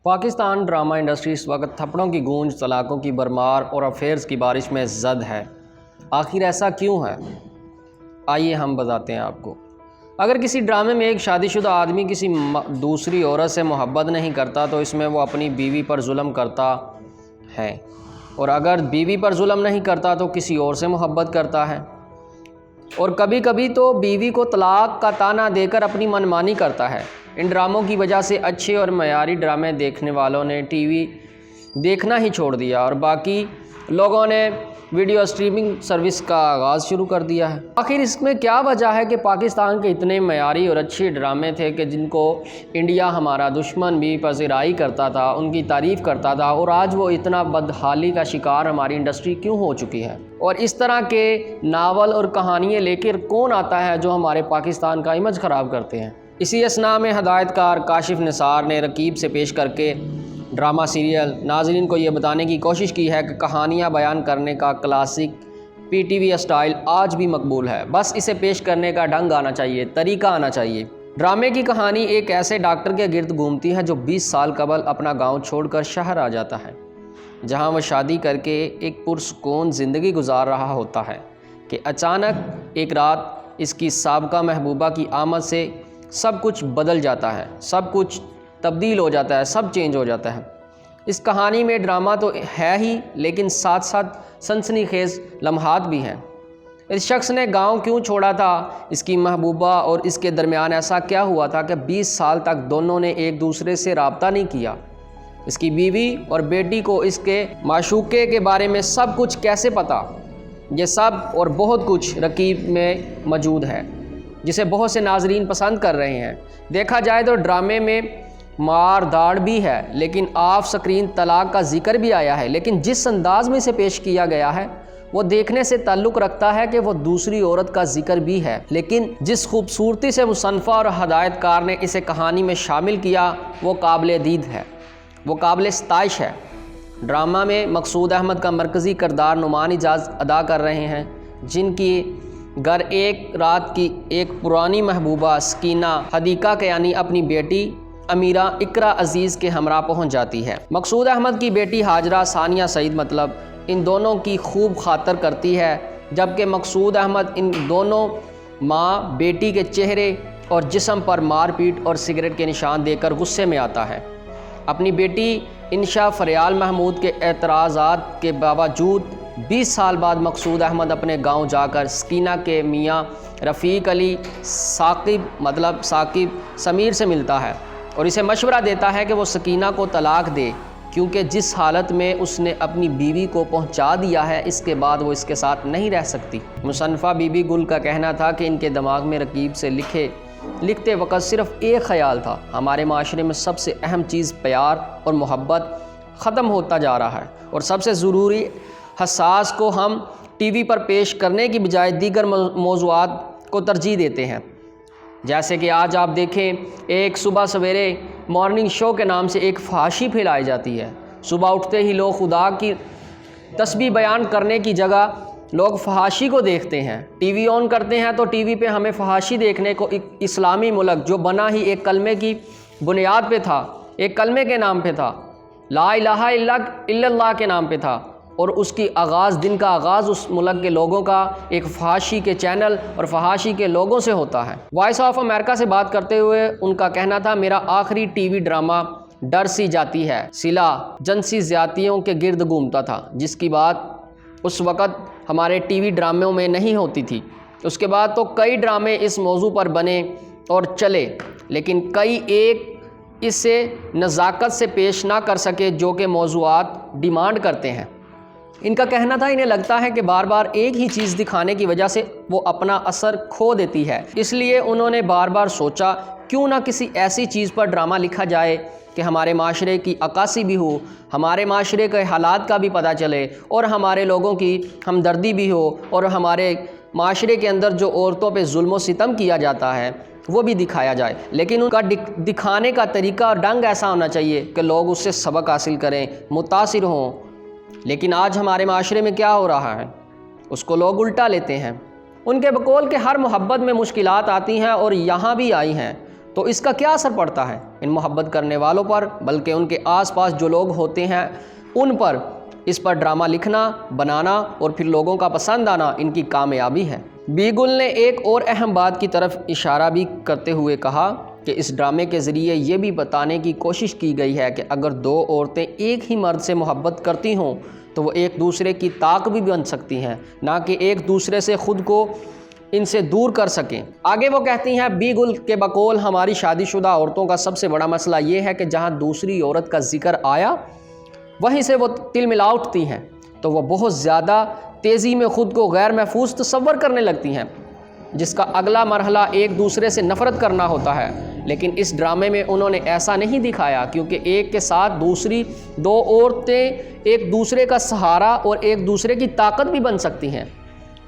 Pakistan drama industry اس وقت تھپڑوں کی گونج، طلاقوں کی بھرمار اور افیئرز کی بارش میں زد ہے۔ آخر ایسا کیوں ہے؟ آئیے ہم بتاتے ہیں آپ کو۔ اگر کسی ڈرامے میں ایک شادی شدہ آدمی کسی دوسری عورت سے محبت نہیں کرتا تو اس میں وہ اپنی بیوی پر ظلم کرتا ہے، اور اگر بیوی پر ظلم نہیں کرتا تو کسی اور سے محبت کرتا ہے، اور کبھی کبھی تو بیوی کو طلاق کا طعنہ دے کر اپنی منمانی کرتا ہے۔ ان ڈراموں کی وجہ سے اچھے اور معیاری ڈرامے دیکھنے والوں نے ٹی وی دیکھنا ہی چھوڑ دیا اور باقی لوگوں نے ویڈیو اسٹریمنگ سروس کا آغاز شروع کر دیا ہے۔ آخر اس میں کیا وجہ ہے کہ پاکستان کے اتنے معیاری اور اچھے ڈرامے تھے کہ جن کو انڈیا ہمارا دشمن بھی پذیرائی کرتا تھا، ان کی تعریف کرتا تھا، اور آج وہ اتنا بدحالی کا شکار ہماری انڈسٹری کیوں ہو چکی ہے؟ اور اس طرح کے ناول اور کہانیاں لے کر کون آتا ہے جو ہمارے پاکستان کا امیج خراب کرتے ہیں؟ اسی اثناء میں ہدایت کار کاشف نثار نے رقیب سے پیش کر کے ڈرامہ سیریل ناظرین کو یہ بتانے کی کوشش کی ہے کہ کہانیاں بیان کرنے کا classic P T V style آج بھی مقبول ہے، بس اسے پیش کرنے کا ڈھنگ آنا چاہیے، طریقہ آنا چاہیے۔ ڈرامے کی کہانی ایک ایسے ڈاکٹر کے گرد گھومتی ہے جو 20 سال قبل اپنا گاؤں چھوڑ کر شہر آ جاتا ہے، جہاں وہ شادی کر کے ایک پرسکون زندگی گزار رہا ہوتا ہے کہ اچانک ایک رات اس کی سابقہ محبوبہ کی آمد سے سب کچھ بدل جاتا ہے، سب کچھ تبدیل ہو جاتا ہے، سب چینج ہو جاتا ہے۔ اس کہانی میں ڈرامہ تو ہے ہی، لیکن ساتھ ساتھ سنسنی خیز لمحات بھی ہیں۔ اس شخص نے گاؤں کیوں چھوڑا تھا؟ اس کی محبوبہ اور اس کے درمیان ایسا کیا ہوا تھا کہ 20 سال تک دونوں نے ایک دوسرے سے رابطہ نہیں کیا؟ اس کی بیوی اور بیٹی کو اس کے معشوقے کے بارے میں سب کچھ کیسے پتا؟ یہ سب اور بہت کچھ رقیب میں موجود ہے، جسے بہت سے ناظرین پسند کر رہے ہیں۔ دیکھا جائے تو ڈرامے میں مار داڑ بھی ہے، لیکن آف سکرین طلاق کا ذکر بھی آیا ہے، لیکن جس انداز میں اسے پیش کیا گیا ہے وہ دیکھنے سے تعلق رکھتا ہے کہ وہ دوسری عورت کا ذکر بھی ہے، لیکن جس خوبصورتی سے مصنفہ اور ہدایت کار نے اسے کہانی میں شامل کیا وہ قابل دید ہے، وہ قابل ستائش ہے۔ ڈرامہ میں مقصود احمد کا مرکزی کردار نعمان اعجاز ادا کر رہے ہیں، جن کی گھر ایک رات کی ایک پرانی محبوبہ سکینہ حدیقہ کے یعنی اپنی بیٹی امیرہ اقرا عزیز کے ہمراہ پہنچ جاتی ہے۔ مقصود احمد کی بیٹی ہاجرہ ثانیہ سعید مطلب ان دونوں کی خوب خاطر کرتی ہے، جبکہ مقصود احمد ان دونوں ماں بیٹی کے چہرے اور جسم پر مار پیٹ اور سگریٹ کے نشان دے کر غصے میں آتا ہے۔ اپنی بیٹی انشا فریال محمود کے اعتراضات کے باوجود 20 سال بعد مقصود احمد اپنے گاؤں جا کر سکینہ کے میاں رفیق علی ثاقب سمیر سے ملتا ہے اور اسے مشورہ دیتا ہے کہ وہ سکینہ کو طلاق دے، کیونکہ جس حالت میں اس نے اپنی بیوی کو پہنچا دیا ہے اس کے بعد وہ اس کے ساتھ نہیں رہ سکتی۔ مصنفہ بی بی گل کا کہنا تھا کہ ان کے دماغ میں رقیب سے لکھتے وقت صرف ایک خیال تھا: ہمارے معاشرے میں سب سے اہم چیز پیار اور محبت ختم ہوتا جا رہا ہے، اور سب سے ضروری حساس کو ہم ٹی وی پر پیش کرنے کی بجائے دیگر موضوعات کو ترجیح دیتے ہیں۔ جیسے کہ آج آپ دیکھیں، ایک صبح سویرے مارننگ شو کے نام سے ایک فحاشی پھیلائی جاتی ہے۔ صبح اٹھتے ہی لوگ خدا کی تسبیح بیان کرنے کی جگہ لوگ فحاشی کو دیکھتے ہیں۔ ٹی وی آن کرتے ہیں تو ٹی وی پہ ہمیں فحاشی دیکھنے کو، ایک اسلامی ملک جو بنا ہی ایک کلمے کی بنیاد پہ تھا، ایک کلمے کے نام پہ تھا، لا الہ الا اللہ کے نام پہ تھا، اور اس کی دن کا آغاز اس ملک کے لوگوں کا ایک فحاشی کے چینل اور فحاشی کے لوگوں سے ہوتا ہے۔ وائس آف امریکہ سے بات کرتے ہوئے ان کا کہنا تھا: میرا آخری ٹی وی ڈرامہ ڈر سی جاتی ہے سلا جنسی زیادتیوں کے گرد گھومتا تھا، جس کی بات اس وقت ہمارے ٹی وی ڈراموں میں نہیں ہوتی تھی۔ اس کے بعد تو کئی ڈرامے اس موضوع پر بنے اور چلے، لیکن کئی ایک اسے نزاکت سے پیش نہ کر سکے جو کہ موضوعات ڈیمانڈ کرتے ہیں۔ ان کا کہنا تھا انہیں لگتا ہے کہ بار بار ایک ہی چیز دکھانے کی وجہ سے وہ اپنا اثر کھو دیتی ہے، اس لیے انہوں نے بار بار سوچا کیوں نہ کسی ایسی چیز پر ڈرامہ لکھا جائے کہ ہمارے معاشرے کی عکاسی بھی ہو، ہمارے معاشرے کے حالات کا بھی پتہ چلے، اور ہمارے لوگوں کی ہمدردی بھی ہو، اور ہمارے معاشرے کے اندر جو عورتوں پہ ظلم و ستم کیا جاتا ہے وہ بھی دکھایا جائے، لیکن ان کا دکھانے کا طریقہ اور ڈھنگ ایسا ہونا چاہیے کہ لوگ اس سے سبق حاصل کریں، متاثر ہوں۔ لیکن آج ہمارے معاشرے میں کیا ہو رہا ہے؟ اس کو لوگ الٹا لیتے ہیں۔ ان کے بقول کہ ہر محبت میں مشکلات آتی ہیں اور یہاں بھی آئی ہیں، تو اس کا کیا اثر پڑتا ہے؟ ان محبت کرنے والوں پر بلکہ ان کے آس پاس جو لوگ ہوتے ہیں ان پر اس پر ڈرامہ لکھنا، بنانا اور پھر لوگوں کا پسند آنا ان کی کامیابی ہے۔ بی گل نے ایک اور اہم بات کی طرف اشارہ بھی کرتے ہوئے کہا کہ اس ڈرامے کے ذریعے یہ بھی بتانے کی کوشش کی گئی ہے کہ اگر دو عورتیں ایک ہی مرد سے محبت کرتی ہوں تو وہ ایک دوسرے کی طاق بھی بن سکتی ہیں، نہ کہ ایک دوسرے سے خود کو ان سے دور کر سکیں۔ آگے وہ کہتی ہیں، بی گل کے بقول ہماری شادی شدہ عورتوں کا سب سے بڑا مسئلہ یہ ہے کہ جہاں دوسری عورت کا ذکر آیا وہیں سے وہ تل ملا اٹھتی ہیں تو وہ بہت زیادہ تیزی میں خود کو غیر محفوظ تصور کرنے لگتی ہیں، جس کا اگلا مرحلہ ایک دوسرے سے نفرت کرنا ہوتا ہے۔ لیکن اس ڈرامے میں انہوں نے ایسا نہیں دکھایا، کیونکہ ایک کے ساتھ دوسری دو عورتیں ایک دوسرے کا سہارا اور ایک دوسرے کی طاقت بھی بن سکتی ہیں۔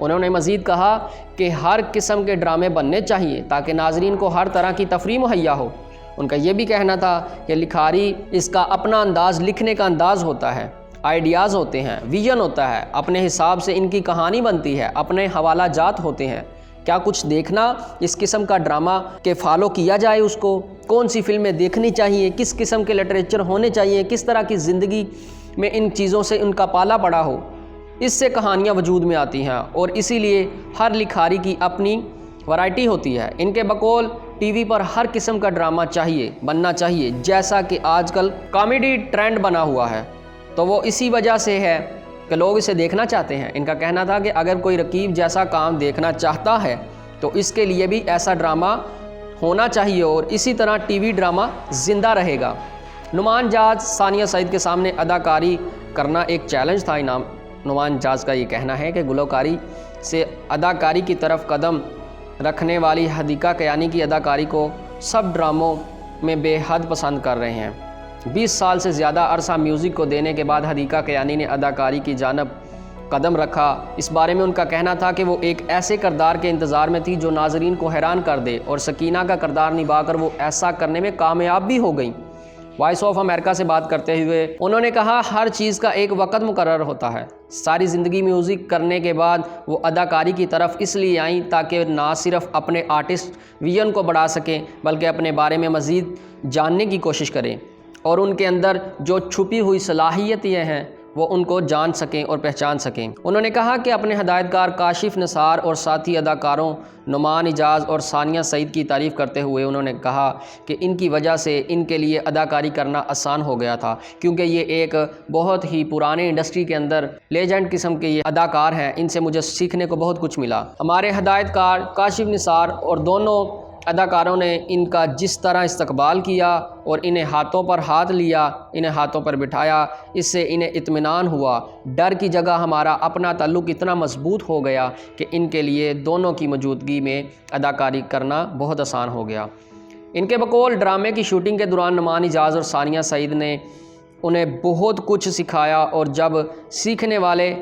انہوں نے مزید کہا کہ ہر قسم کے ڈرامے بننے چاہیے تاکہ ناظرین کو ہر طرح کی تفریح مہیا ہو۔ ان کا یہ بھی کہنا تھا کہ لکھاری اس کا اپنا انداز، لکھنے کا انداز ہوتا ہے، آئیڈیاز ہوتے ہیں، ویژن ہوتا ہے، اپنے حساب سے ان کی کہانی بنتی ہے، اپنے حوالہ جات ہوتے ہیں۔ کیا کچھ دیکھنا اس قسم کا ڈرامہ کہ فالو کیا جائے، اس کو کون سی فلمیں دیکھنی چاہیے، کس قسم کے لٹریچر ہونے چاہیے، کس طرح کی زندگی میں ان چیزوں سے ان کا پالا پڑا ہو، اس سے کہانیاں وجود میں آتی ہیں اور اسی لیے ہر لکھاری کی اپنی ورائٹی ہوتی ہے۔ ان کے بقول ٹی وی پر ہر قسم کا ڈرامہ بننا چاہیے، جیسا کہ آج کل کامیڈی ٹرینڈ بنا ہوا ہے، تو وہ اسی وجہ سے ہے کہ لوگ اسے دیکھنا چاہتے ہیں۔ ان کا کہنا تھا کہ اگر کوئی رقیب جیسا کام دیکھنا چاہتا ہے تو اس کے لیے بھی ایسا ڈرامہ ہونا چاہیے اور اسی طرح ٹی وی ڈرامہ زندہ رہے گا۔ نعمان جاز، ثانیہ سعید کے سامنے اداکاری کرنا ایک چیلنج تھا۔ نعمان جاز کا یہ کہنا ہے کہ گلوکاری سے اداکاری کی طرف قدم رکھنے والی حدیقہ کیانی کی اداکاری کو سب ڈراموں میں بے حد پسند کر رہے ہیں۔ 20 سال سے زیادہ عرصہ میوزک کو دینے کے بعد حدیقہ کیانی نے اداکاری کی جانب قدم رکھا۔ اس بارے میں ان کا کہنا تھا کہ وہ ایک ایسے کردار کے انتظار میں تھی جو ناظرین کو حیران کر دے اور سکینہ کا کردار نبھا کر وہ ایسا کرنے میں کامیاب بھی ہو گئیں۔ وائس آف امریکہ سے بات کرتے ہوئے انہوں نے کہا، ہر چیز کا ایک وقت مقرر ہوتا ہے۔ ساری زندگی میوزک کرنے کے بعد وہ اداکاری کی طرف اس لیے آئیں تاکہ نہ صرف اپنے آرٹسٹ ویژن کو بڑھا سکیں بلکہ اپنے بارے میں مزید جاننے کی کوشش کریں اور ان کے اندر جو چھپی ہوئی صلاحیتیں ہیں وہ ان کو جان سکیں اور پہچان سکیں۔ انہوں نے کہا کہ اپنے ہدایتکار کاشف نثار اور ساتھی اداکاروں نعمان اجاز اور ثانیہ سعید کی تعریف کرتے ہوئے انہوں نے کہا کہ ان کی وجہ سے ان کے لیے اداکاری کرنا آسان ہو گیا تھا، کیونکہ یہ ایک بہت ہی پرانے انڈسٹری کے اندر لیجنڈ قسم کے یہ اداکار ہیں۔ ان سے مجھے سیکھنے کو بہت کچھ ملا۔ ہمارے ہدایتکار کاشف نثار اور دونوں اداکاروں نے ان کا جس طرح استقبال کیا اور انہیں ہاتھوں پر ہاتھ لیا، انہیں ہاتھوں پر بٹھایا، اس سے انہیں اطمینان ہوا۔ ڈر کی جگہ ہمارا اپنا تعلق اتنا مضبوط ہو گیا کہ ان کے لیے دونوں کی موجودگی میں اداکاری کرنا بہت آسان ہو گیا۔ ان کے بقول ڈرامے کی شوٹنگ کے دوران نعمان اجاز اور ثانیہ سعید نے انہیں بہت کچھ سکھایا، اور جب سیکھنے والے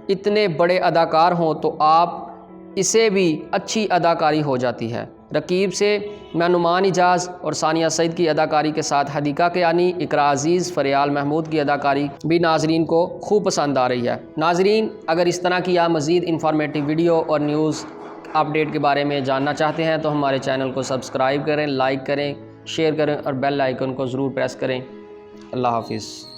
اتنے بڑے اداکار ہوں تو آپ اسے بھی اچھی اداکاری ہو جاتی ہے۔ رقیب سے میں نعمان اجاز اور ثانیہ سعید کی اداکاری کے ساتھ حدیقہ کیانی، اقراء عزیز، فریال محمود کی اداکاری بھی ناظرین کو خوب پسند آ رہی ہے۔ ناظرین، اگر اس طرح کی آپ مزید انفارمیٹیو ویڈیو اور نیوز اپڈیٹ کے بارے میں جاننا چاہتے ہیں تو ہمارے چینل کو سبسکرائب کریں، لائک کریں، شیئر کریں اور بیل آئیکن کو ضرور پریس کریں۔ اللہ حافظ۔